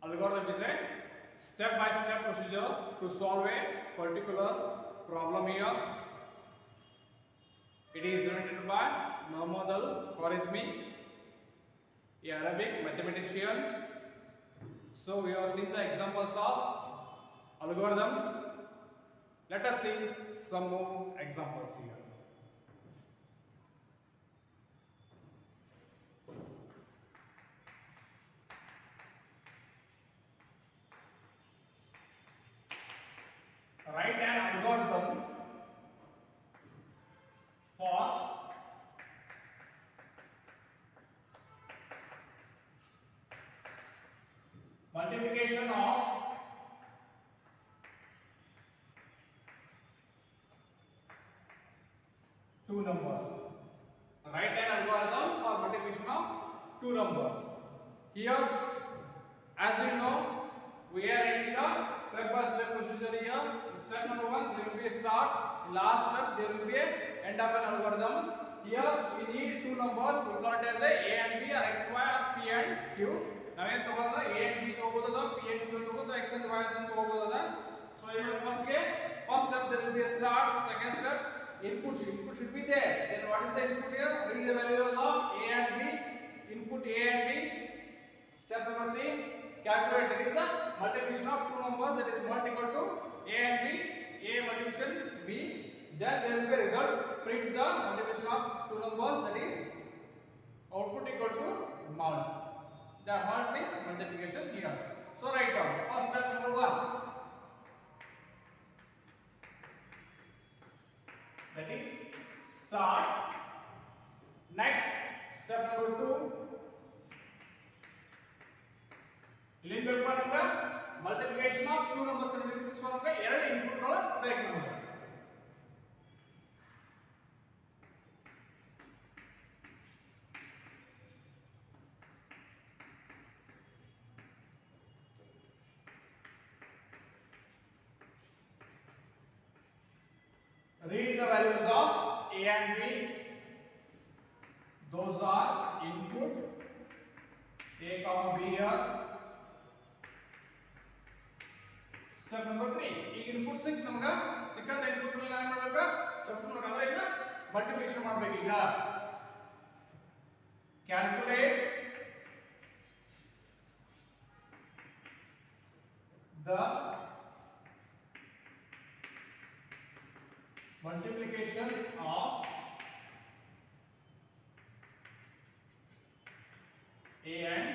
Algorithm is a step-by-step procedure to solve a particular problem here. It is invented by Muhammad al-Khwarizmi, an Arabic mathematician. So we have seen the examples of algorithms. Let us see some more examples here. Write an algorithm for multiplication of two numbers. Write an algorithm for multiplication of two numbers. Here, as you know, we are writing the step-by-step procedure here. In step number 1, there will be a start. In last step, there will be a end of an algorithm. Here, we need two numbers. We call it as a and b or x, y or p and q. ನಾವೇನು ತಗೊಳ್ಳೋಣ a and b ತಗೋಬಹುದು, p and q ತಗೋಬಹುದು, x and y ಅಂತ ತಗೋಬಹುದು. So here first step there will be a start. Second step, input should be there. Then what is the input here? Read the values of a and b. Input a and b. Step number 3, calculate, that is the multiplication of two numbers, that is mult equal to a and b, a multiplication b. Then there will be a result. Print the multiplication of two numbers, that is output equal to mult. The mult is multiplication here. So write down first step number 1, that is start. Next step number 2, ಇಲ್ಲಿ ಬೇಕಪ್ಪ multiplication of two numbers ಕಂಡುಹಿಡಿಯೋಕೆ ಎರಡು input ಗಳ ಬೇಕು ನಮಗೆ. Read the values of a and b. Those are input a comma b here. Step number 3, ಈ input ಸಿಕ್ ನಮಗೆ ಸಿಕ್ಕಂತ input ನಲ್ಲಿ ಏನು ಮಾಡಬೇಕು? ಪ್ಲಸ್ ಮಾಡಬೇಕು. ಅಂದ್ರೆ ಈಗ ಮಲ್ಟಿಪ್ಲಿಕೇಶನ್ ಮಾಡಬೇಕು. ಈಗ calculate the multiplication of a and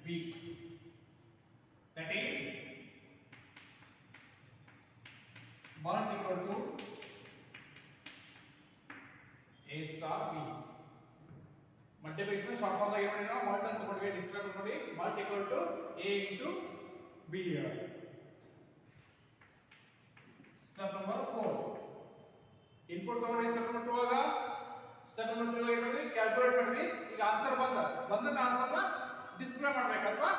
b, that is mult equal to a star b. Multiplication short form ದಾಗ ಏನು ಮಾಡಿರೋ mult ಅಂತ ತಗೊಂಡ್ವಿ, ಡಿಸ್ಕ್ರೈಬ್ ಮಾಡಿ mult equal to a into b here. Step number 4, input ತಗೊಂಡ್ವಿ. Step number 2 ಆಗ step number 3 ಆಗಿರೋದ್ರಿ calculate ಮಾಡ್ವಿ. ಈಗ answer ಬಂದ ಆನ್ಸರ್ ನ ಡಿಸ್ಪ್ಲೇ ಮಾಡಬೇಕು ಅಥವಾ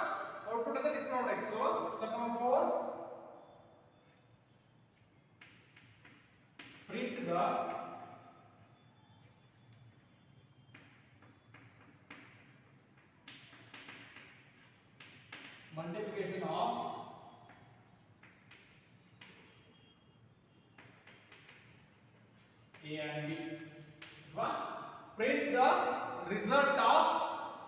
ಔಟ್ಪುಟ್ ಅಂತ ಡಿಸ್ಪ್ಲೇ ಮಾಡಬೇಕು. So step number 4, print the multiplication of a and b. Print the result of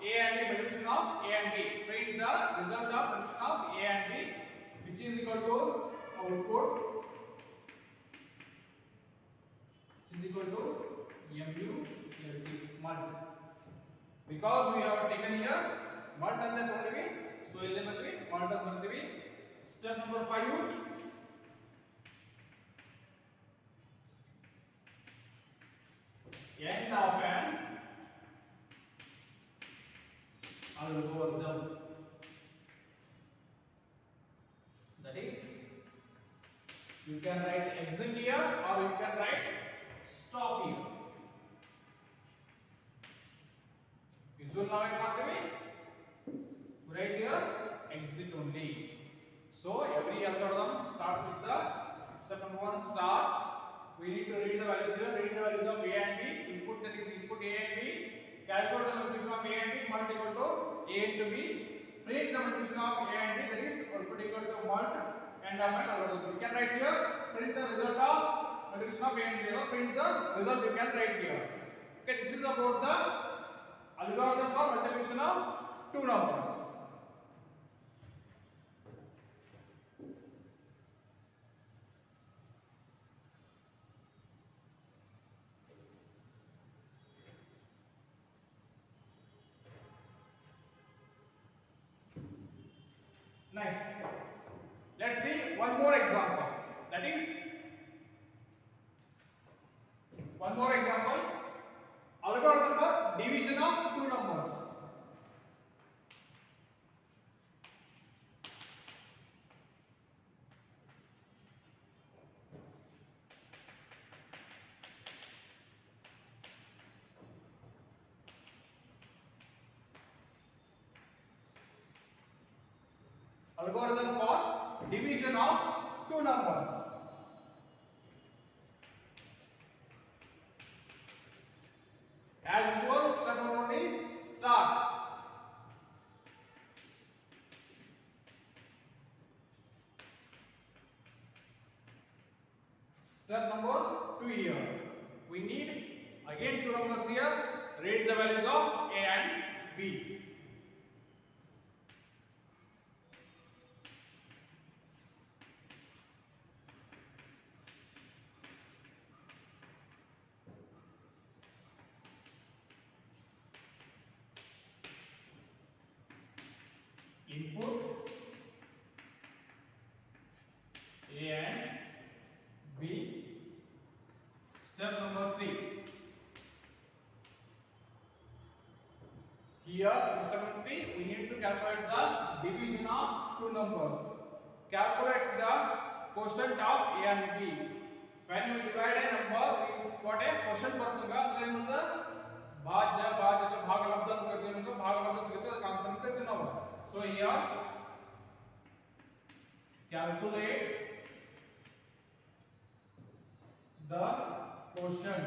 a and b, multiplication of a and b. Print the result of multiplication of a and b, which is equal to output, which is equal to mult, mult. Because we have taken here mult ಅಂತ ತಗೊಂಡಿವಿ, so ಇಲ್ಲಿ ಬಂದ್ವಿ mult ಅಂತ ಬರ್ತೀವಿ. Step number 5, end of an algorithm, that is you can write exit here or you can write stop here. Usually ನಾವು ಏನು ಮಾಡ್ತೀವಿ, write here exit only. So every algorithm starts with the step number 1, start. We need to read the values here. Read the values of a and b. Input, that is input a and b. Calculate the multiplication of a and b. Mult equal to a into b. Print the multiplication of a and b, that is output equal to mult end of an algorithm. You can write here, print the result of multiplication of a and b, print the result you can write here. Okay, this is about the algorithm for multiplication of two numbers. Next, let's see one more example. That is, one more example, algorithm for division of two numbers. Algorithm for division of two numbers. As usual, step number one is start. Step number two here. We need again two numbers here. Read the values of A and B. Input A and B. Step number 3. Here, in step number 3, we need to calculate the division of two numbers. Calculate the quotient of A and B. When we divide a number, we got a quotient ಬರುತ್ತಂಗ ಅಂದ್ರೆ ಏನಂತ ಭಾಜ್ಯ ಭಾಜಕ ಭಾಗಲಬ್ಧ ಅಂತ ಕರಿತೀವಿ ನಮಗೆ ಭಾಗಲಬ್ಧ ಸಿಗುತ್ತೆ ಅದಕ್ಕೆ answer ಅಂತ ಕರಿತೀವಿ ನಾವು. So here calculate the quotient.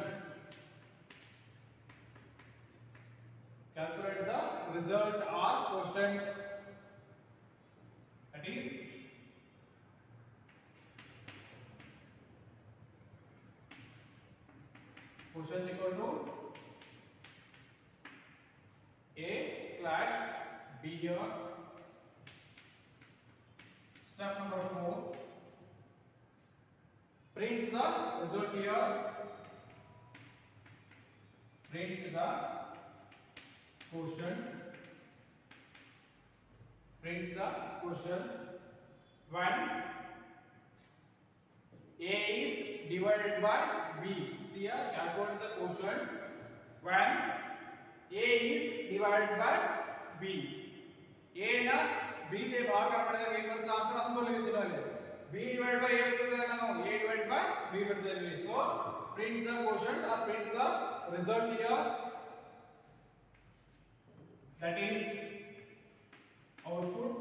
Calculate the result or quotient. That is quotient equal to A/B here. Step number 4. Print the result here. Print the quotient. Print the quotient when A is divided by B. See here, calculate the quotient when A is divided by B. A na B ಗೆ ಭಾಗ ಮಾಡಿದಾಗ ಏನು ಬರುತ್ತೆ answer ಅದನ್ನು ಬರೆದಿದ್ದೀವಿ ಅಲ್ಲಿ. B divided by A ಬರ್ತದೆ ನಾವು A divided by B ಬರ್ತದೆ. So print the quotient or print the result here. That is output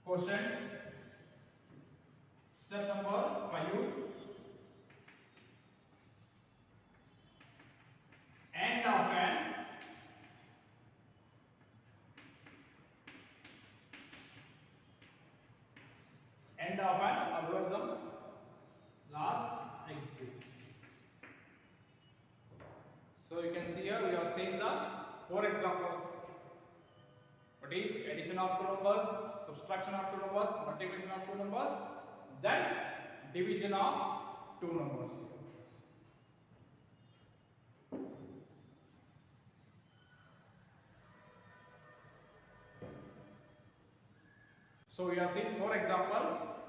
quotient. Step number 5. End of an algorithm. Last exit. So you can see here we have seen the 4 examples. What is addition of two numbers, subtraction of two numbers, multiplication of two numbers, then division of two numbers. So we have seen 4 example: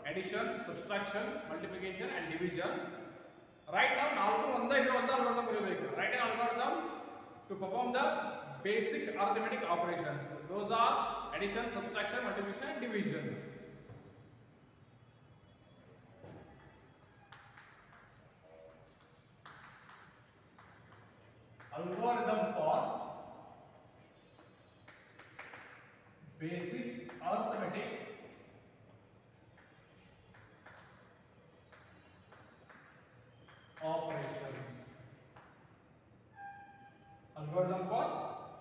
addition, subtraction, multiplication and division. Write down algorithm ಬರೀಬೇಕು. Write an algorithm to perform the basic arithmetic operations. Those are addition, subtraction, multiplication and division. Algorithm for basic arithmetic operations. algorithm for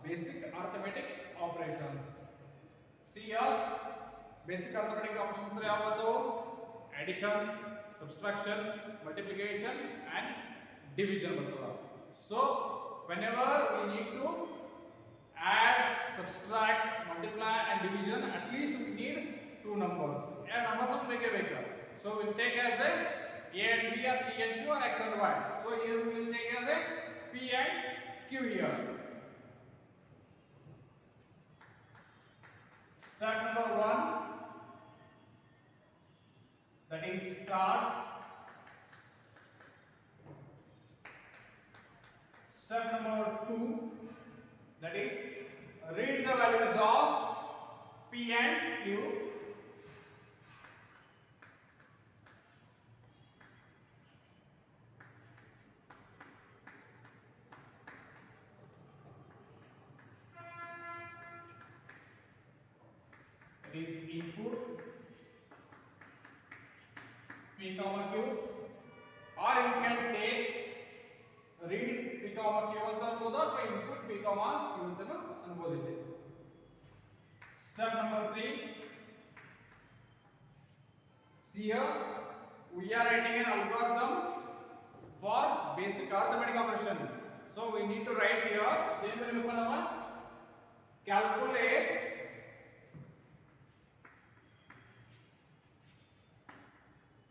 basic arithmetic operations. See here, basic arithmetic operations are what? Addition, subtraction, multiplication and division. So whenever we need to add, subtract, multiply and division, at least we need two numbers. And numbers of make. So we'll take as a and B or P and Q or X and Y. So here we will take as a P and Q here. Step number 1, that is start. Step number 2, that is read the values of P and Q. That is input P comma Q, or you can take read P comma Q ಅಂತ ಅನ್ಬೋದು ಅಥವಾ input P comma Q ಅಂತ ಅನ್ಬೋದು ಇಲ್ಲಿ. Step number 3, see here we are writing an algorithm for basic arithmetic operation. So we need to write here then we will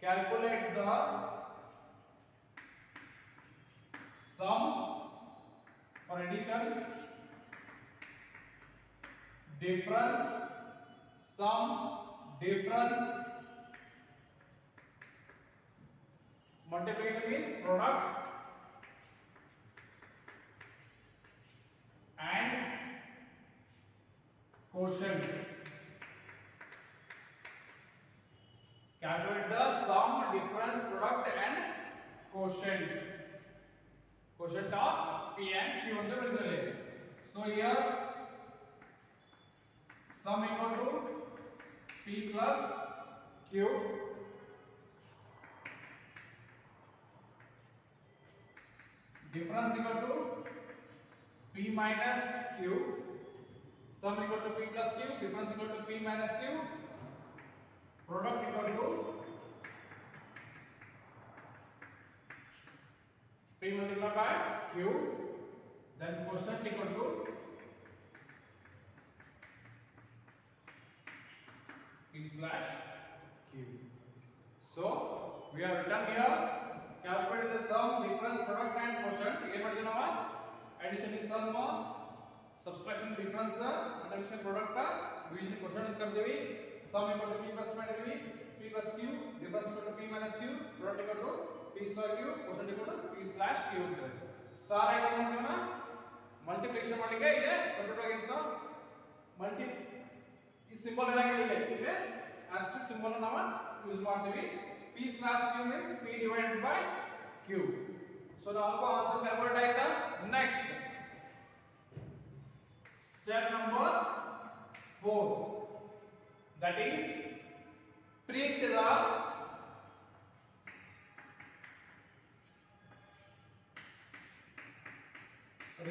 calculate the sum for addition, difference, sum, difference, multiplication is product, and quotient. Calculate the sum, difference, product and quotient. Quotient of P and Q ಅಂತ ಬರ್ತದೆ. So here sum equal to P plus Q, difference equal to P minus Q, sum equal to P plus Q, difference equal to P minus Q, product equal to P multiplied by Q, then quotient equal to P slash Q. So we have written here, calculate the sum, difference, product and quotient. ಏನು ಮಾಡಿದ್ವಿ ನಾವು? Addition is sum, subtraction difference, multiplication product, division quotient ಅಂತ ಕರ್ತೀವಿ. Sum equal to P plus ಮಾಡಿದ್ವಿ, P plus Q, difference equal to P minus Q, product equal to P star Q, quotient equal to P slash Q ಅಂತ. Star ಆಗಿ ಏನು ಮಾಡ್ತೀವಿ ನಾವು? Multiplication ಮಾಡಲಿಕ್ಕೆ ಇದೆ computer ಆಗಿಂತ multi ಈ ಸಿಂಬಲ್ ಇರಂಗಿಲ್ಲ, ಇದೆ ಆಸ್ಟ್ರಿಕ್ ಸಿಂಬಲ್ ನಾವು ಯೂಸ್ ಮಾಡ್ತೀವಿ. P slash Q means P divided by Q. So ನಾವು ಆನ್ಸರ್ ಕ್ಯಾಲ್ಕುಲೇಟ್ ಆಯ್ತಾ? Next step number 4, that is print the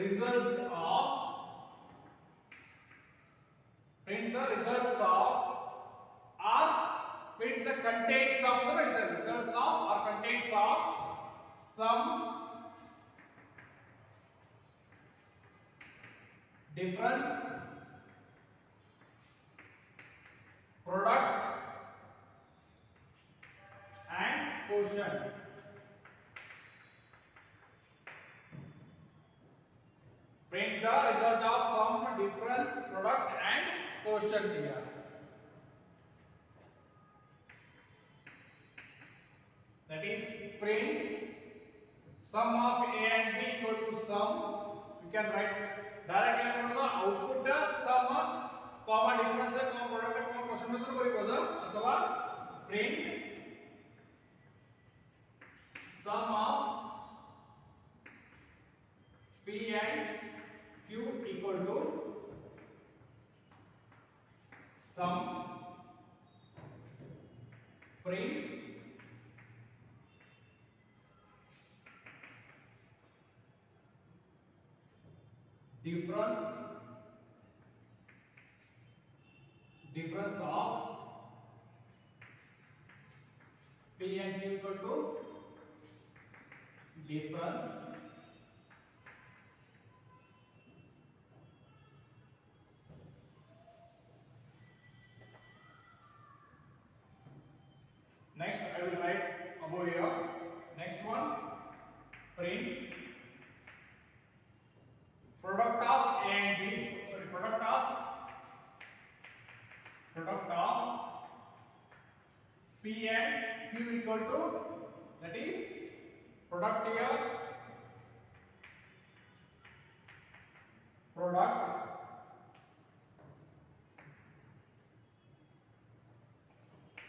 results of or print the contents of the results of or contents of sum, difference, product and quotient. Print the result of sum, difference, product and quotient here. That is print sum of A and B equal to sum. You can write directly output sum, comma difference, comma product, comma quotient ಅಂತ ಬರೀಬಹುದು. ಅಥವಾ print sum of P and Q equal to sum, print difference of P and Q equal to difference next I will write above here. Next one, print product of A and B. Sorry, product of P and Q equal to, that is product here, product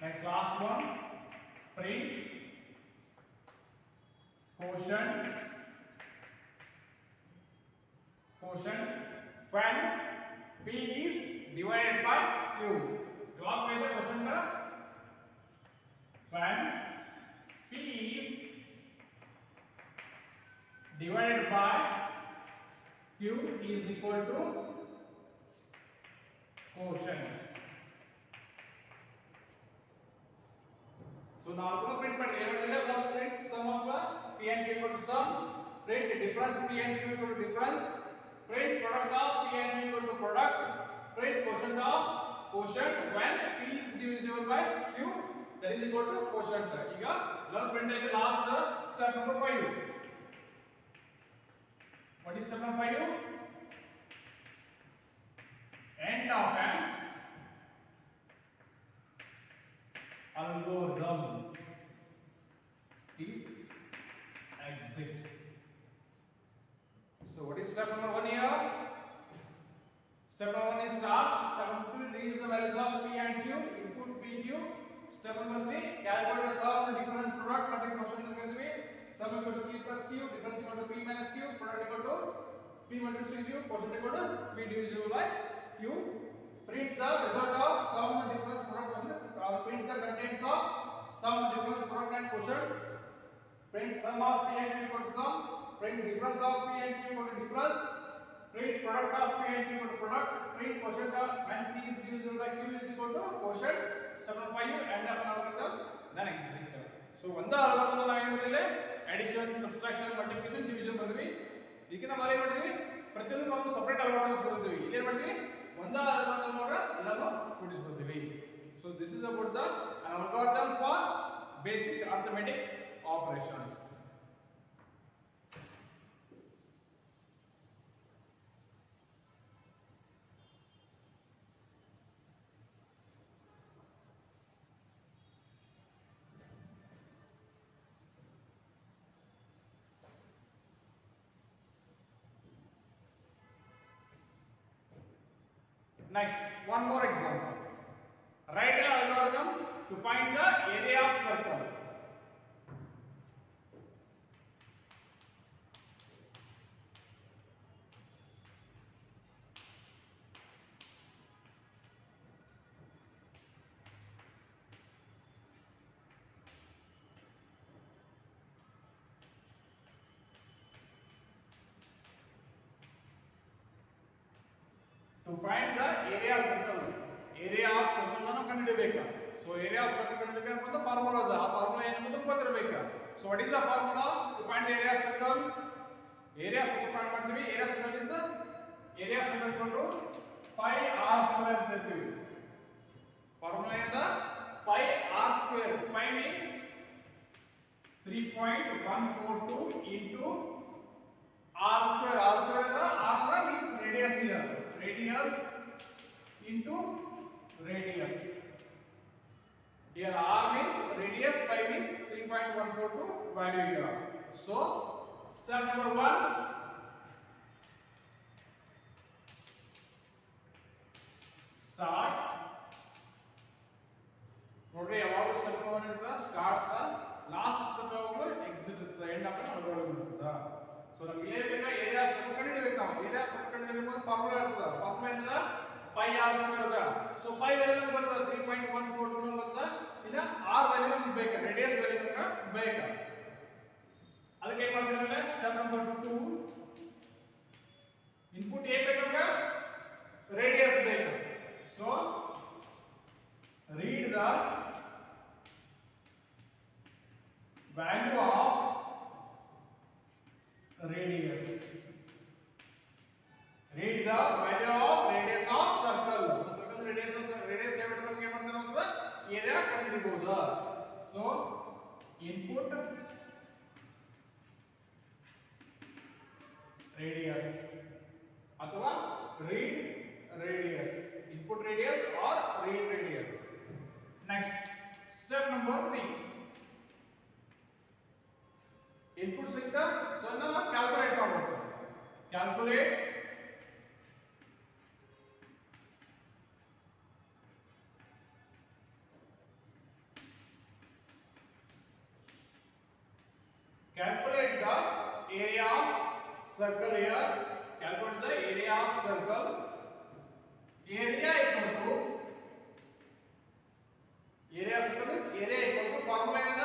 next last one, print quotient when P is divided by Q. जवाब में था question का, when P is divided by Q is equal to quotient. So now we print first print sum of P and Q equal to sum, print difference P and Q equal to difference, print product of P and Q equal to product, print quotient of quotient when P is divisible by Q, that is equal to quotient. ಈಗ learn print the last step number 5. What is step number 5? End of an algorithm is exit. So what is step number 1 here? Step number 1 is start. Step number 2 is the values of P and Q, input P, Q. Step number 3, calculate the sum of the difference product. मतलब question करते हुए sum equal to P plus Q, difference equal to P minus Q, product equal to P multiplication Q, quotient equal to P divisible by Q. Print the result of sum of the difference product quotient. Print the contents of sum of difference product and quotients. Print sum of P and Q equal to sum. Print difference of P and Q equal to difference. Print product of P and Q equal to product. Print quotient of when P is divisible by Q is equal to quotient. Step number 5 end of an algorithm, then exit. So ಒಂದು algorithm ನಾವು ಏನು ಮಾಡಿದ್ರೆ addition, subtraction, multiplication, division ಬರ್ತೀವಿ. ಇದಕ್ಕೆ ನಾವು ಏನು ಮಾಡ್ತೀವಿ, ಪ್ರತಿಯೊಂದು ನಾವು ಸೆಪರೇಟ್ algorithms ಬರ್ತೀವಿ. ಇಲ್ಲಿ ಏನು ಮಾಡ್ತೀವಿ, ಒಂದು algorithm ಒಳಗೆ ಎಲ್ಲಾನು ಕೂಡಿಸ್ಬಿಡ್ತೀವಿ. So this is about the algorithm for basic arithmetic operations. Next, one more example. Write an algorithm to find the area of circle. To find the area of circle. Area of circle ಅನ್ನು ಕಂಡುಹಿಡಿಯಬೇಕು. So area of circle ಕಂಡುಹಿಡಿಯಬೇಕು ಅಂತ formula ಇದೆ. ಆ formula ಏನು ಅಂತ ಗೊತ್ತಿರಬೇಕು. So what is the formula to find the area of circle? Area of circle find ಮಾಡ್ತೀವಿ. Area of circle is area of circle equal to pi r square ಅಂತ ಹೇಳ್ತೀವಿ. ಫಾರ್ಮುಲಾ ಏನು? pi r square. Pi means 3.142 into r square. R square r means radius here. Radius into radius. Here r means radius, pi means 3.142 value here. So step number 1, start. ನೋಡ್ರಿ ಯಾವಾಗ step 1 ಇರ್ತದ, start the last step ಯಾವಾಗಲೂ exit ಇರ್ತದ, end of algorithm ಇರ್ತದ. So ನಮಗೆ ಏನು ಬೇಕಾ, area of circle ಕಂಡುಹಿಡಿಯಬೇಕು. ನಾವು ಏರಿಯಾ ಆಫ್ ಸರ್ಕಲ್ ಕಂಡುಹಿಡಿಯಬೇಕು ಫಾರ್ಮುಲಾ ಇರ್ತದ. ಫಾರ್ಮುಲಾ ಏನದ, ಪೈ ಆರ್ ಸ್ಕ್ವೇರ್ ಅದ. ಸೊ ಪೈ ವ್ಯಾಲ್ಯೂ ನಮಗೆ ಬರ್ತದ 3.142 ನಮಗೆ ಬರ್ತದ. ಇನ್ನ ಆರ್ ವ್ಯಾಲ್ಯೂ ನಮಗೆ ಬೇಕು, ರೇಡಿಯಸ್ ವ್ಯಾಲ್ಯೂ ನಮಗೆ ಬೇಕು. ಅದಕ್ಕೆ ಏನು ಮಾಡ್ತೀವಿ ಅಂದ್ರೆ ಸ್ಟೆಪ್ ನಂಬರ್ 2, ಇನ್ಪುಟ್ ಏನು ಬೇಕು ನಮಗೆ ರೇಡಿಯಸ್ ಬೇಕು so read the value of radius. Read the value of radius of circle. Circle radius ಹೇಳ್ಬಿಟ್ಟು ನಮಗೆ ಏನು ಮಾಡ್ತಾರೆ ಅಂತಂದ್ರೆ ಏರಿಯಾ ಕಂಡುಹಿಡಿಯಬಹುದು. So input radius ಅಥವಾ read radius. Input radius or read radius. Next, step number 3. Input ಸಿಗ್ತಾ so ನಾವು calculate ಮಾಡಬೇಕು. Calculate the area of circle here. Calculate the area of circle. Area equal to area of circle is area equal to formula ಏನದ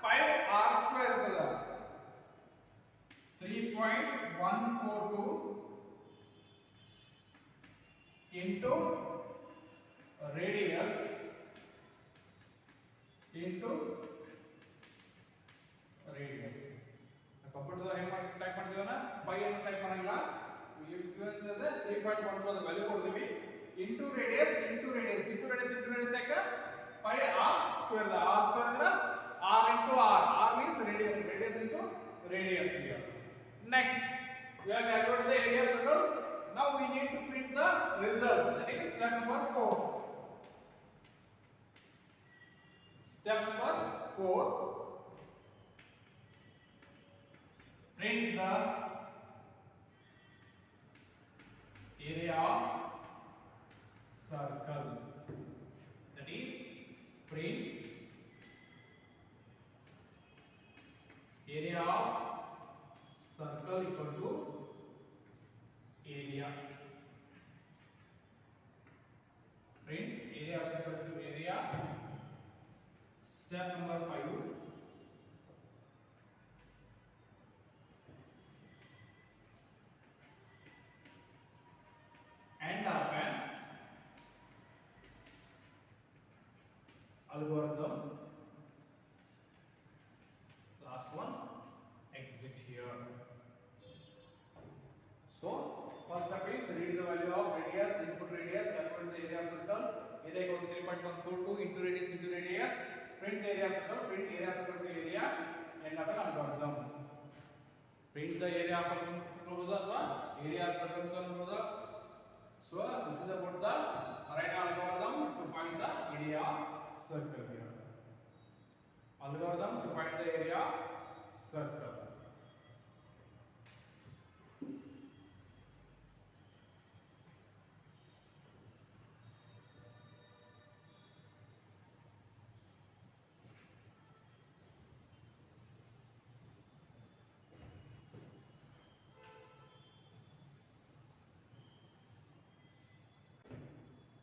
pi r square ಇರ್ತದ 3.142 into radius into radius. Computer ಏನು ಮಾಡಿ type ಮಾಡ್ತೀವನ pi ಅಂತ type ಮಾಡಂಗಿಲ್ಲ ಅಂತಂದ್ರೆ 3.12 ಅದ value ಕೊಡ್ತೀವಿ into radius ಯಾಕೆ pi r square the r square ಅಂದ್ರೆ r into r means radius into radius here. Next we have calculated the area of circle. Now we need to print the result, that is step number 4. Step number 4, print the area of circle, that is print area of circle equal to area. Print area of circle to area. Step number 5, end of an algorithm. Last one, exit here. So first step is read the value of radius, input radius, calculate the area of circle. Area equal to 3.142 into radius into radius. Print the area of circle, print area of circle to area. End of an algorithm. Print the area of circle ಅಥವಾ area of circle ಅಂತ ಅನ್ಬೋದು. So this is about the right algorithm to find the area of circle here. Algorithm to find the area circle.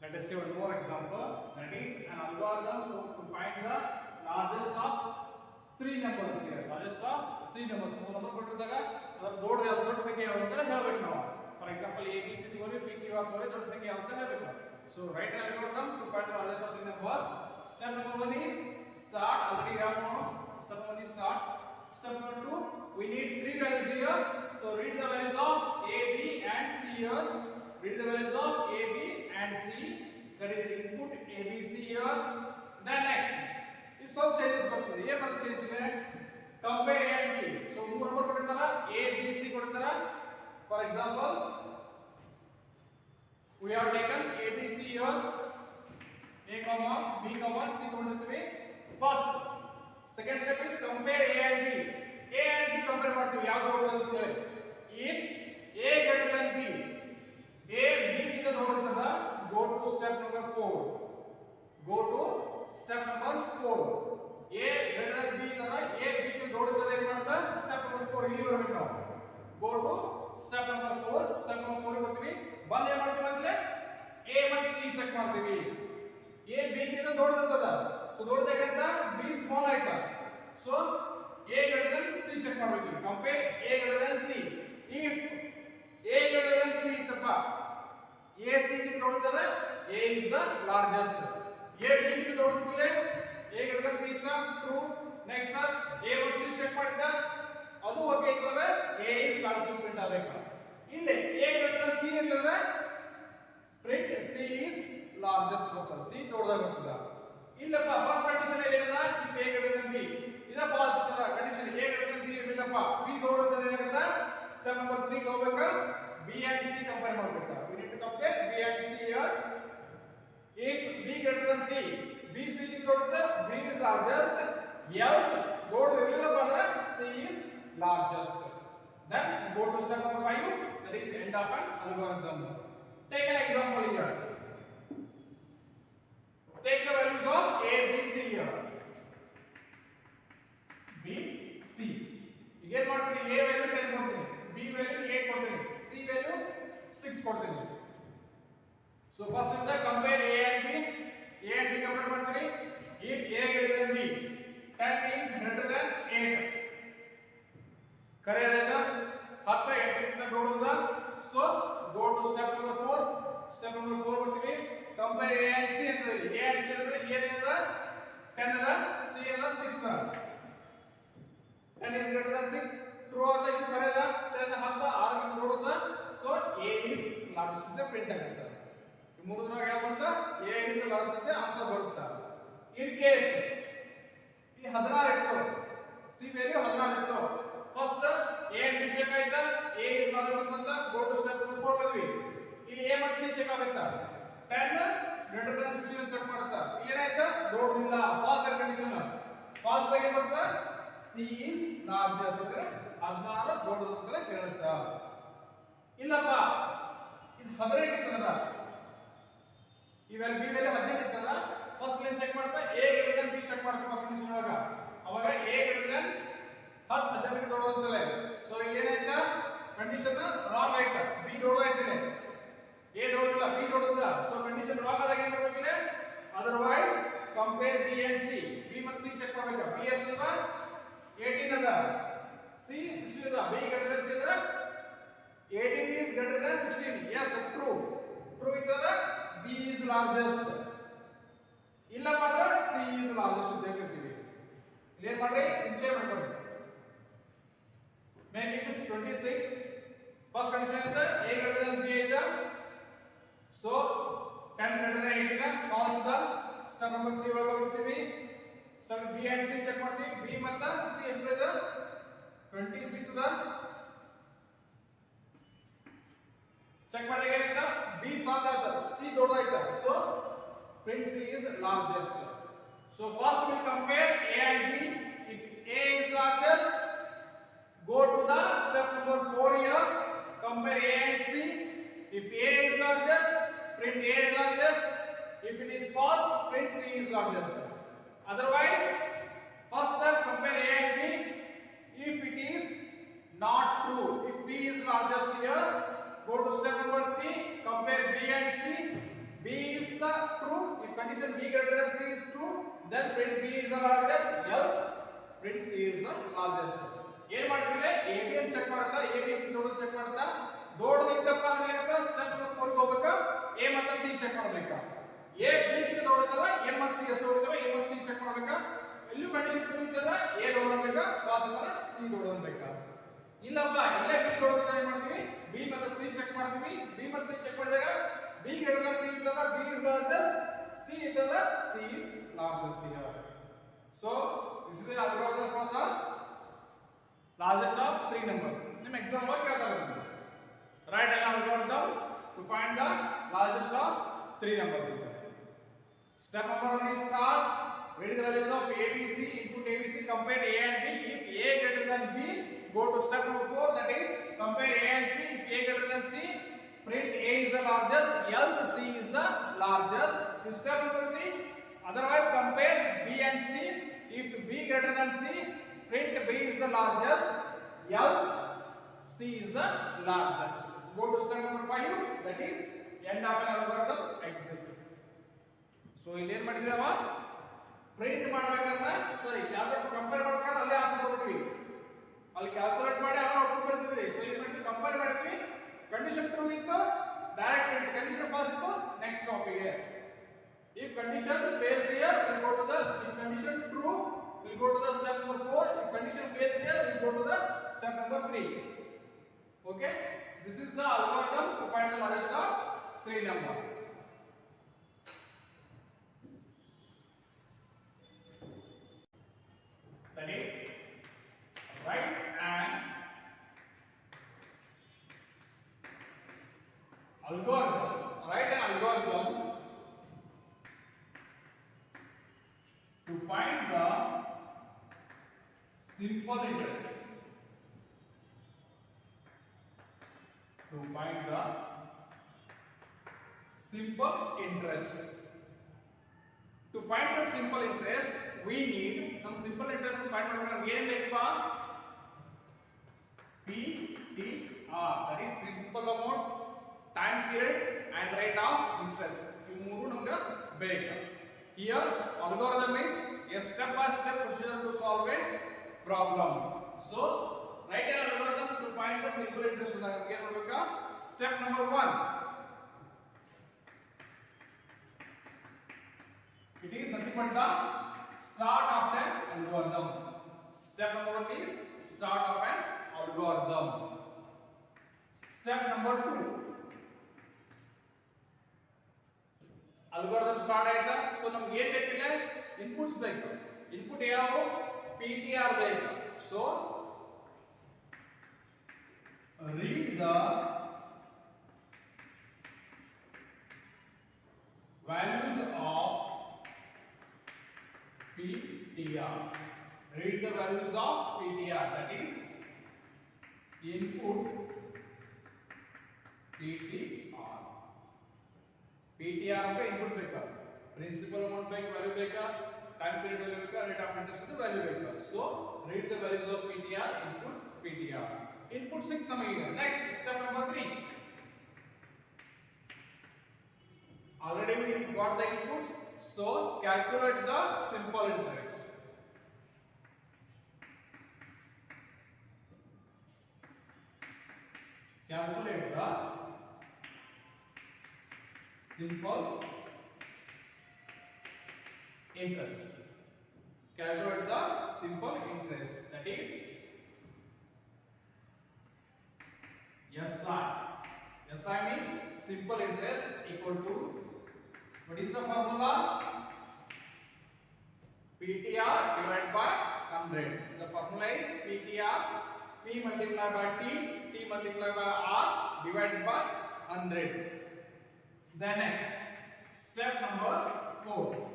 Let us see one more example, that is an algorithm to find the largest of 3 numbers here. Largest of 3 numbers. 3 number ಕೊಟ್ಟಿದ್ದಾಗ ಅದರ ದೊಡ್ಡ ಸಂಖ್ಯೆ ಯಾವುದು ಅಂತ ಹೇಳಬೇಕು ನಾವು. For example a b c ತಗೋರಿ p q r ತಗೋರಿ ದೊಡ್ಡ ಸಂಖ್ಯೆ ಯಾವುದು ಅಂತ ಹೇಳಬೇಕು. So write an algorithm to find the largest of 3 numbers. Step number 1 is start. Already we have known. Step 1 is start. Step number 2, we need 3 values here. So read the values of a b and c here. Read the values of a b and c, that is input abc here. Then next is some changes ಬರ್ತದೆ. ಏನು ಬರುತ್ತೆ change ಇದೆ? Compare a and b. So 3 number ಕೊಟ್ಟಿರ್ತಾರ, a b c ಕೊಟ್ಟಿರ್ತಾರ. For example, we have taken a b c here, a comma b comma c ಕೊಟ್ಟಿರ್ತೀವಿ. First second step is compare a and b. a and b compare ಮಾಡ್ತೀವಿ ಯಾವುದು ದೊಡ್ಡದು ಅಂತ ಹೇಳಿ. If a greater than b, a b ಗಿಂತ ದೊಡ್ಡದಿದ್ದಾಗ go to step number 4. Go to step number 4. a greater than b ಇದ್ದಾಗ a b ಗಿಂತ ದೊಡ್ಡದಿದ್ದರೆ ಏನು ಮಾಡ್ತಾ step number 4 ಇಲ್ಲಿ ಬರಬೇಕು ನಾವು. Go to step number 4. Step number 4 ಬರ್ತೀವಿ. ಬಂದು ಏನು ಮಾಡ್ತೀವಿ ಅಂದ್ರೆ a ಮತ್ತು c ಚೆಕ್ ಮಾಡ್ತೀವಿ. a b ಗಿಂತ ದೊಡ್ಡದಿರ್ತದ. ಸೊ ದೊಡ್ಡದಾಗಿದ್ದ b ಸ್ಮಾಲ್ ಆಯ್ತಾ. So a greater than c check ಮಾಡಬೇಕು. Compare a greater than c. If a greater than c ಇತ್ತಪ್ಪ ಎ ಸಿ ಗಿಂತ ದೊಡ್ಡದಲ್ಲ A is the largest A B ಗಿಂತ ದೊಡ್ಡದಿಲ್ಲ ಎ ಗ್ರೇಟರ್ ದನ್ ಬಿ ಇತ್ತ true next A ಮತ್ತು C check ಮಾಡಿದ ಅದು okay ಇತ್ತಂದ್ರೆ ಎ ಇಸ್ ಲಾರ್ಜೆಸ್ಟ್ ಪ್ರಿಂಟ್ ಆಗಬೇಕು ಇಲ್ಲಿ ಎ ಗ್ರೇಟರ್ ದನ್ ಸಿ ಅಂತಂದ್ರೆ ಪ್ರಿಂಟ್ ಸಿ ಇಸ್ ಲಾರ್ಜೆಸ್ಟ್ ಬರ್ತದೆ ಸಿ ದೊಡ್ಡದಾಗಿ ಬರ್ತದೆ ಇಲ್ಲಪ್ಪ ಫಸ್ಟ್ ಕಂಡೀಷನ್ ಏನದ if a greater than b ಇದ ಫಾಲ್ಸ್ ಇರ್ತದ condition a greater than b ಇಲ್ಲಪ್ಪ ಬಿ ದೊಡ್ಡದ ಏನಾಗುತ್ತೆ ಸ್ಟೆಪ್ ನಂಬರ್ 3 ಗೆ ಹೋಗಬೇಕು ಬಿ ಅಂಡ್ ಸಿ ಕಂಪೇರ್ ಮಾಡಬೇಕು we need to compare b and c here if b greater than c b c ಗಿಂತ ದೊಡ್ಡದು ಬಿ ಇಸ್ ಲಾರ್ಜೆಸ್ಟ್ ಎಲ್ಸ್ ದೊಡ್ಡದಿರಲಿಲ್ಲಪ್ಪ ಅಂದ್ರೆ C is largest then go to step number 5 that is end of an algorithm take an example here take the values of a b c here b c ಈಗ ಏನು ಮಾಡ್ತೀನಿ a value 10 ಕೊಡ್ತೀನಿ b value 8 ಕೊಡ್ತೀನಿ c value 6 ಕೊಡ್ತೀನಿ so first ಇಂದ compare a and b compare ಮಾಡ್ತೀನಿ if a greater than b 10 is greater than 8 ಕರೆಯದ 10 8 ಗಿಂತ ದೊಡ್ಡದ so go to step number 4 ಬರ್ತೀವಿ compare a and c ಅಂತ ಇದೆ a and c ಅಂದ್ರೆ a ಏನದ 10 ಅದ c ಅದ 6 ಅದ 10 is greater than 6 true ಅಂತ ಇದು ಕರೆಯದ 10 10 6 ಗಿಂತ ದೊಡ್ಡದ so a is largest ಅಂತ ಪ್ರಿಂಟ್ ಆಗುತ್ತೆ ಈ ಮೂರದ್ರಾಗ ಯಾವ ಬಂತ a is largest ಅಂತ ಆನ್ಸರ್ ಬರುತ್ತೆ ಇನ್ ಕೇಸ್ ಈ 16 ಇತ್ತು c ವ್ಯಾಲ್ಯೂ 16 ಇತ್ತು first a and b check ಆಯ್ತಾ a is largest ಅಂತ go to step number 4 ಬಂದ್ವಿ ಇಲ್ಲಿ a ಮತ್ತು c ಚೆಕ್ ಆಗುತ್ತಾ 10 greater than 16 ಚೆಕ್ ಮಾಡುತ್ತಾ ಇಲ್ಲಿ ಏನಾಯ್ತಾ ದೊಡ್ಡದಿಲ್ಲ ಫಾಲ್ಸ್ ಕಂಡೀಷನ್ ಫಾಲ್ಸ್ ದಾಗ ಏನು ಬರುತ್ತಾ c is largest ಅಂದ್ರೆ 16 ದೊಡ್ಡದು ಅಂತ ಹೇಳುತ್ತಾ ಇಲ್ಲಪ್ಪ ಇದು 18 ಇತ್ತಂದ್ರ ಈ ವ್ಯಾಲ್ಯೂ b ವ್ಯಾಲ್ಯೂ 18 ಇತ್ತಂದ್ರ ಫಸ್ಟ್ ಲೈನ್ ಚೆಕ್ ಮಾಡ್ತಾ a greater than b check ಮಾಡ್ತಾ ಫಸ್ಟ್ ಕಂಡೀಷನ್ ಒಳಗ ಅವಾಗ a greater than 10 10 ದೊಡ್ಡದು ಅಂತಲೇ ಸೊ ಇಲ್ಲಿ ಏನಾಯ್ತಾ ಕಂಡೀಷನ್ ರಾಂಗ್ ಆಯ್ತಾ b ದೊಡ್ಡದಾಯ್ತಿಲ್ಲ a ದೊಡ್ಡದಿಲ್ಲ b ದೊಡ್ಡದಿಲ್ಲ ಸೊ ಕಂಡೀಷನ್ ರಾಂಗ್ ಆದಾಗ ಏನು ಮಾಡಬೇಕಿಲ್ಲ otherwise compare b and c b ಮತ್ತು c ಚೆಕ್ ಮಾಡಬೇಕು b ಎಷ್ಟದ 18 ಅದ c 16 ಅದ b greater than c ಅದ 18 is greater than 16 yes true ಇತ್ತದ b is largest ಇಲ್ಲಪ್ಪ ಅಂದ್ರೆ c is largest ಅಂತ ಹೇಳ್ತೀವಿ ಇಲ್ಲಿ ಏನು ಮಾಡಿ ಇಂಚೆ ಮಾಡ್ಕೊಳ್ಳಿ make it is 26 first condition is a greater than b is so 10 greater than 18 false the step number 3 ಒಳಗೆ ಹೋಗ್ತೀವಿ step b and c check ಮಾಡ್ತೀವಿ b ಮತ್ತು c ಎಷ್ಟು ಇದೆ 26 ಇದೆ ಚೆಕ್ ಮಾಡಿದಾಗ ಏನಾಯ್ತಾ b ಸಾಲ್ವ್ ಆಯ್ತಾ c ದೊಡ್ಡದಾಯ್ತಾ so print c is largest so first we compare a and b if a is largest go to the step number 4 here compare a and c if a is largest print a is largest if it is false print c is largest otherwise first step compare a and b if it is not true if b is largest here go to step number 3 compare b and c b is the true if condition b greater than c is true then print b is the largest else print c is the largest ಏನು ಮಾಡ್ತೀವಿ A B ಅನ್ನು check ಮಾಡ್ತಾ A B ಗಿಂತ ದೊಡ್ಡದು check ಮಾಡ್ತಾ ದೊಡ್ಡದಿತ್ತಪ್ಪ ಅಂದ್ರೆ ಏನಂತ step number 4 ಗೆ ಹೋಗಬೇಕು ಎ ಮತ್ತು ಸಿ ಚೆಕ್ ಮಾಡಬೇಕು ಎ ಬಿ ಗಿಂತ ದೊಡ್ಡದಲ್ಲ ಎ ಮತ್ತು ಸಿ ಎಷ್ಟು ದೊಡ್ಡದವ ಎ ಮತ್ತು ಸಿ ಚೆಕ್ ಮಾಡಬೇಕು ಇಲ್ಲೂ ಕಂಡೀಷನ್ ಕೊಟ್ಟಿದ್ದಲ್ಲ ಎ ದೊಡ್ಡದಬೇಕು ಫಾಲ್ಸ್ ಅಂದ್ರೆ ಸಿ ದೊಡ್ಡದಬೇಕು ಇಲ್ಲಪ್ಪ ಇಲ್ಲೇ ಬಿ ದೊಡ್ಡದ ಏನು ಮಾಡ್ತೀವಿ ಬಿ ಮತ್ತು ಸಿ ಚೆಕ್ ಮಾಡ್ತೀವಿ ಬಿ ಮತ್ತು ಸಿ ಚೆಕ್ ಮಾಡಿದಾಗ ಬಿ ಗ್ರೇಟರ್ ದನ್ ಸಿ ಇತ್ತಲ್ಲ ಬಿ ಇಸ್ ಲಾರ್ಜೆಸ್ಟ್ ಸಿ ಇತ್ತಲ್ಲ C is largest here so this is the algorithm for the largest of 3 numbers ನಿಮ್ಮ ಎಕ್ಸಾಮ್ ಒಳಗೆ ಕೇಳ್ತಾರೆ write an algorithm to find the largest of 3 numbers ಅಂತ step number 1 is start read the values of abc input abc compare a and b if a greater than b go to step number 4 that is compare a and c if a greater than c print a is the largest else c is the largest in step number 3 otherwise compare b and c if b greater than c print b is the largest else c is the largest go to step number 5 that is end of an algorithm exit so ಇಲ್ಲಿ ಏನು ಮಾಡಿದ್ವಿ ನಾವು print ಮಾಡಬೇಕಾದ್ರೆ ಸಾರಿ calculate compare ಮಾಡಬೇಕಾದ್ರೆ ಅಲ್ಲೇ answer ಕೊಡ್ತೀವಿ ಅಲ್ಲಿ calculate ಮಾಡಿ ಆಮೇಲೆ ಔಟ್ಪುಟ್ ಬರ್ತಿದ್ವಿ ಸೊ ಇಲ್ಲಿ ಮಾಡಿದ್ವಿ ಕಂಪೇರ್ ಮಾಡಿದ್ವಿ ಕಂಡೀಷನ್ ಟ್ರೂ ಇತ್ತು condition false to next topic here. If condition fails here, we'll go to the, if condition true, we'll go to the step number 4. If condition fails here, we'll go to the step number 3. Okay, this is the algorithm to find the largest of 3 numbers. That is, write an algorithm. Write an algorithm to find the simple interest. To find the simple interest. To find the simple interest, we need some simple interest to find what we are getting PTR, that is principal amount, time period and rate of interest. You move to break. Here algorithm is a step by step procedure to solve a problem. So write an algorithm to find the simple interest. Step number 1. It is nothing but the start of an algorithm. Step number 1 is start of an algorithm. Step number 2. Algorithm start ಆಯ್ತಾ. So ನಮಗೆ ಏನು ಬೇಕಿಲ್ಲ, inputs ಬೇಕು. Input ಯಾವ PTR ಬೇಕು. So read the values of PTR. Read the values of PTR, that is input PTR. PTR पे input ಬೇಕಾ, principal amount ಬೇಕಾ, value ಬೇಕಾ, time period value ಬೇಕಾ, rate of interest value ಬೇಕಾ. So read the values of PTR, input PTR. Input 6 ನಮಗೆ. Next step number 3. Already we got the input, so calculate the simple interest. Calculate the simple interest. Calculate the simple interest, that is SI. SI means simple interest equal to, what is the formula? PTR divided by 100. The formula is PTR, P multiplied by T, T multiplied by R divided by 100. Then next, step number 4.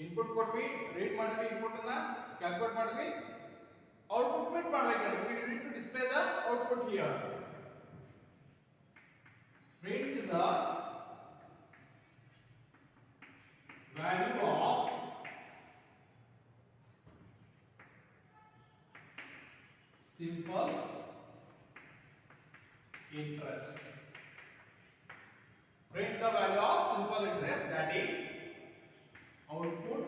Input ಕೊಟ್ವಿ, read ಮಾಡ್ತೀವಿ, input ಅನ್ನ calculate ಮಾಡ್ತೀವಿ, output print ಮಾಡಬೇಕು. We need to display the output here. Print the value of simple interest. Print the value of simple interest, that is output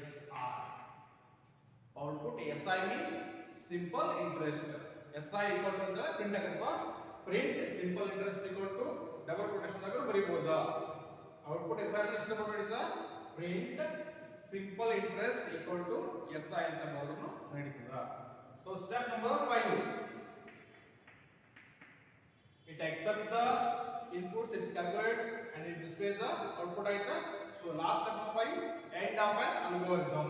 SI. Output SI means simple interest. SI equal to the print agamba, print simple interest equal to double quotation daga ಬರಿಬೋದಾ. Output SI ಅಂದ್ರೆ ಎಷ್ಟು ಬರೋದಿದೆ, print simple interest equal to SI ಅಂತ ಬರೋದನ್ನು ನಡೀತದ. So step number 5. It accepts the inputs, it calculates and it displays the output ಆಯ್ತಾ. So last step number 5, end of an algorithm.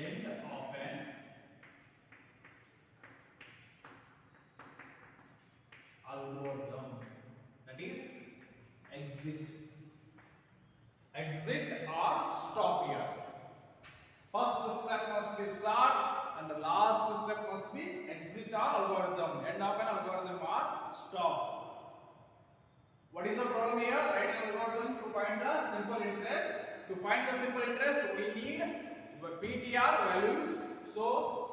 End of an algorithm, that is exit. Exit or stop here. First step must be start and the last step must be exit or algorithm. End of an algorithm or stop. What is the problem here? Write an algorithm to find the simple interest. To find the simple interest, we need PTR values. So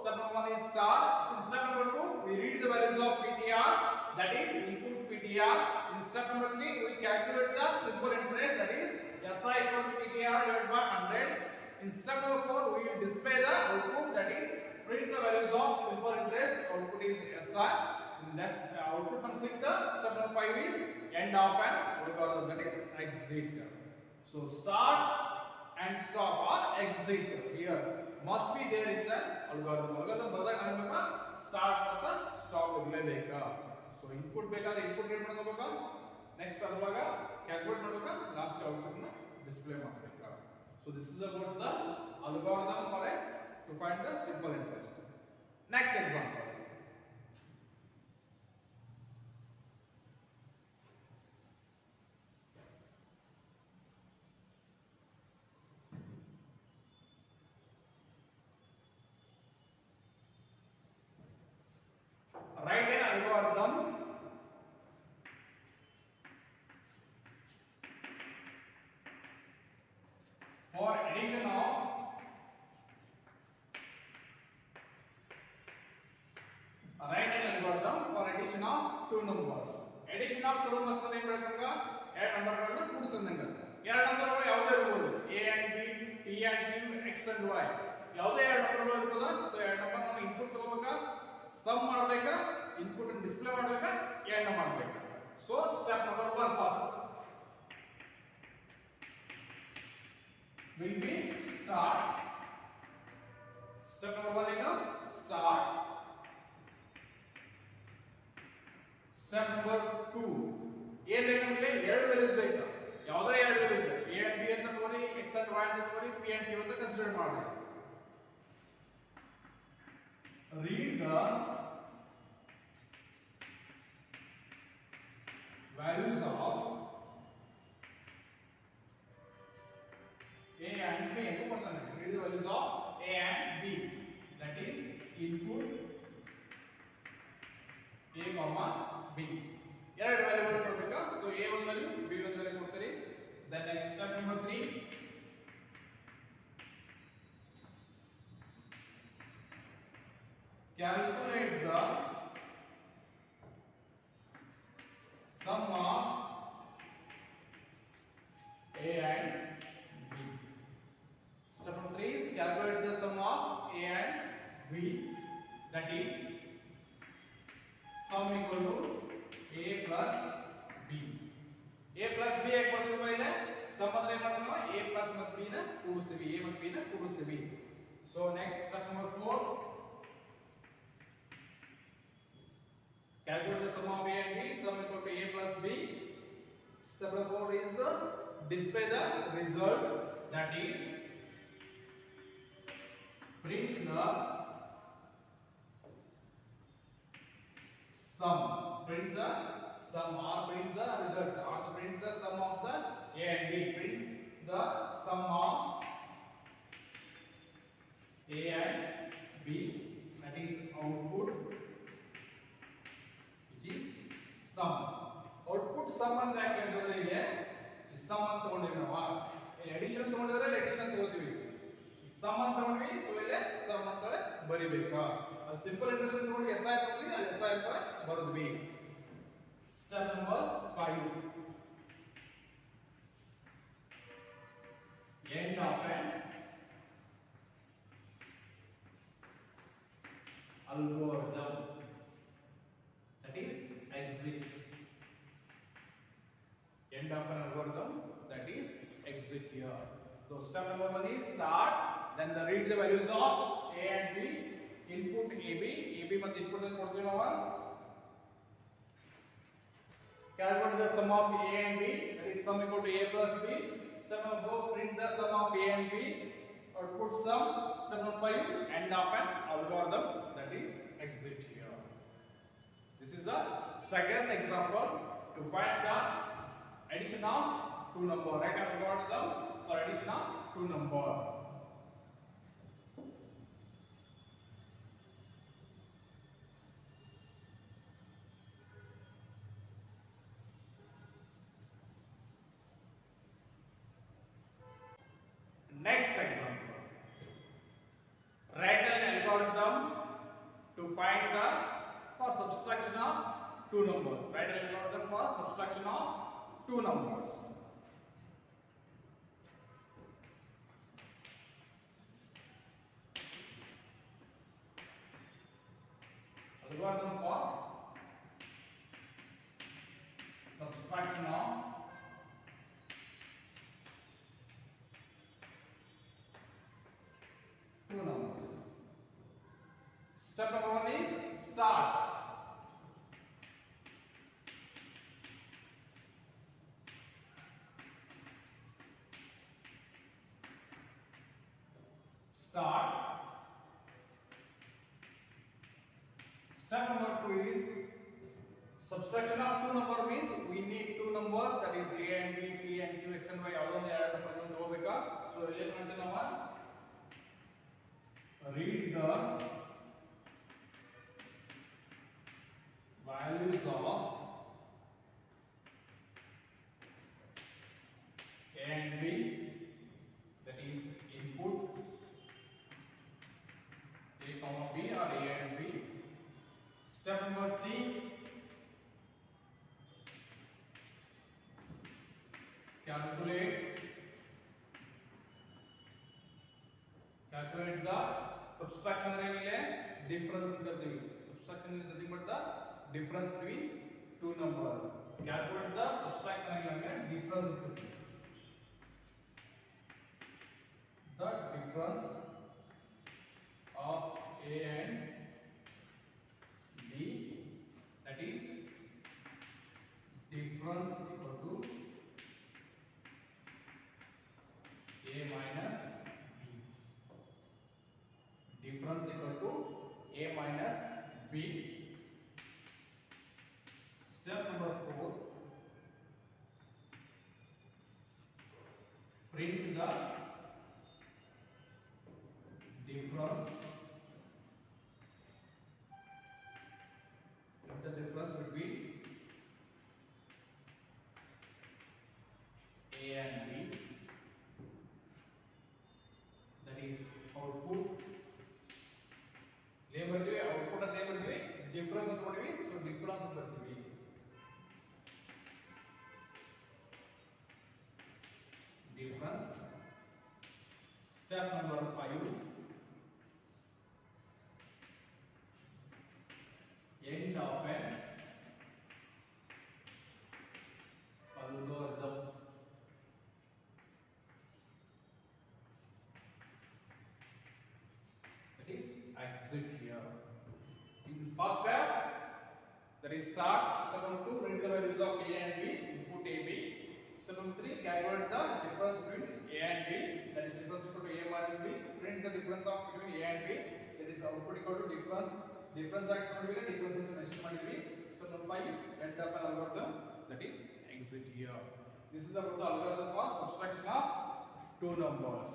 step number 1 is start. In step number 2, we read the values of PTR, that is input PTR. In step number 3, we calculate the simple interest, that is SI equal to PTR divided by 100. In step number 4, we will display the output, that is print the values of simple interest, output is SI. Next output comes with the step number 5 is end of an algorithm, that is exit. So start and stop or exit here must be there in the algorithm. Algorithm ಬರದಾಗ ಏನಬೇಕು start ಮತ್ತು stop ಇರಲೇಬೇಕು. So input ಬೇಕಾದ್ರೆ input read ಮಾಡ್ಕೋಬೇಕು, next ಅದ್ರೊಳಗ calculate ಮಾಡ್ಬೇಕು, last output ನ display ಮಾಡಬೇಕು. So this is about the algorithm for a to find the simple interest. Next example. Write an algorithm for addition of two numbers. Addition of two numbers ಅಂದ್ರೆ ಏನು ಹೇಳ್ತಂಗ ಎರಡು ನಂಬರ್ಗಳನ್ನ ಕೂಡಿಸಂದಂಗ. ಎರಡು ನಂಬರ್ಗಳು ಯಾವುದೇ ಇರಬಹುದು, a and b, p and q, x and y, ಯಾವುದೇ ಎರಡು ನಂಬರ್ಗಳು ಇರಬಹುದು. So ಎರಡು ನಂಬರ್ ನಾವು ಇನ್ಪುಟ್ ತಗೋಬೇಕಾ, ಸಮ್ ಮಾಡಬೇಕಾ, ಇನ್ಪುಟ್ ಅನ್ನು ಡಿಸ್ಪ್ಲೇ ಮಾಡಬೇಕಾ, ಆಡ್ ಮಾಡಬೇಕಾ. So step number 1 first will be start. Step number 1 ಏನು start. Step number 2 ಏನು ಬೇಕು ನಮಗೆ ಎರಡು ವ್ಯಾಲ್ಯೂಸ್ ಬೇಕು, ಯಾವುದೇ ಎರಡು ವ್ಯಾಲ್ಯೂಸ್ ಬೇಕು, a and b ಅಂತ ತಗೋರಿ, x and y ಅಂತ ತಗೋರಿ, p and q ಅಂತ ಕನ್ಸಿಡರ್ ಮಾಡಿ. Read the values of a and b ಅಂತ ಕೊಡ್ತಾನೆ. Read the values of a and b, that is input a, b. ಎರಡು ವ್ಯಾಲ್ಯೂಗಳು ಕೊಡಬೇಕಾ. ಸೊ a ಒಂದು ವ್ಯಾಲ್ಯೂ, b ಒಂದು ವ್ಯಾಲ್ಯೂ ಕೊಡ್ತೀರಿ. Then next step number 3, calculate the sum of a and b. Step number 3 is calculate the sum of a and b, that is sum equal to a plus b. a plus b ಹೇಗೆ ಕೊಡ್ತೀವಿ ಪहिले, sum ಅಂದ್ರೆ ಏನು ಮಾಡ್ತೀವಿ, a plus ಮತ್ತು b ನ ಕೂಡಿಸ್ತೀವಿ, a ಮತ್ತು b ನ ಕೂಡಿಸ್ತೀವಿ. So next step number 4, calculate the sum of a and b, sum equal to a plus b. Step number 4 is the display the result, that is print the sum, print the sum or print the result or print the sum of the a and b, print the sum of a and b, that is output, which is sum. Output sum ಅಂದ್ರೆ ಯಾಕಂದ್ರೆ ಇಲ್ಲಿ sum ಅಂತ ತಗೊಂಡಿವಿ ನಾವು, addition ತಗೊಂಡಿದ್ರೆ addition ತಗೋತೀವಿ, sum ಅಂತ ತಗೊಂಡ್ವಿ, so ಇಲ್ಲಿ sum ಅಂತ ಬರಿಬೇಕಾ. ಅದು ಸಿಂಪಲ್ ಇಂಟರೆಸ್ಟ್ ತಗೊಂಡು SI ತಗೊಂಡ್ವಿ, ಅಲ್ಲಿ SI ಅಂತ ಬರೆದ್ವಿ. Step number 5, end of an algorithm, that is exit. End of an algorithm, that is exit here. So step number 1 is start, then the read the values of a and b, input ab ಮತ್ತು input ಅನ್ನು ಕೊಡ್ತೀವಿ ನಾವು. Calculate the sum of a and b, that is sum equal to a plus b. Step number 4, print the sum of a and b, output sum. Step number 5, end of an algorithm, that is exit here. This is the second example to find the addition of two number. Write an algorithm for addition of two number. Next example, write an algorithm to find the for subtraction of two numbers. Write an algorithm for subtraction of two numbers. algorithm for subtraction of two numbers. Step number 1 is start. Start. Step number 2 is subtraction of two number means we need two numbers, that is a and b, p and q, x and y all on ಎರಡು ಪ್ರಮಾಣ ತಗೋಬೇಕಾ. So ಇಲ್ಲಿ ಮಾಡ್ತೀವಿ ನಾವು read the values of a and b, that is input a comma b or a and b. Step number 3, calculate the subtraction ಏನಿದೆ difference करತೀವಿ. Subtraction is nothing but the difference between two numbers. Calculate the subtraction ಏನಿದೆ difference करತೀವಿ. The difference of a and b, that is difference equal to a minus b. Difference equal to a minus b. Step number 4, print the difference. The difference between a and b, that is output. Labor the output and labor the difference ಅಂತ ಮಾಡಿವಿ. So difference ಬರ್ತೀವಿ. Difference. Step number 5, end of an algorithm. That is exit here. In this first step, that is start. Step number 2, read the values of a and b, input a b. Step number 3, calculate the difference between a and b, that is difference equal to a minus b. Print the difference of between a and b, that is output equal to difference. Difference act ಮಾಡಿದ್ರೆ difference ಅಂತ mention ಮಾಡಿದ್ವಿ. Step number 5, end of an algorithm, that is exit here. This is about the algorithm for subtraction of two numbers.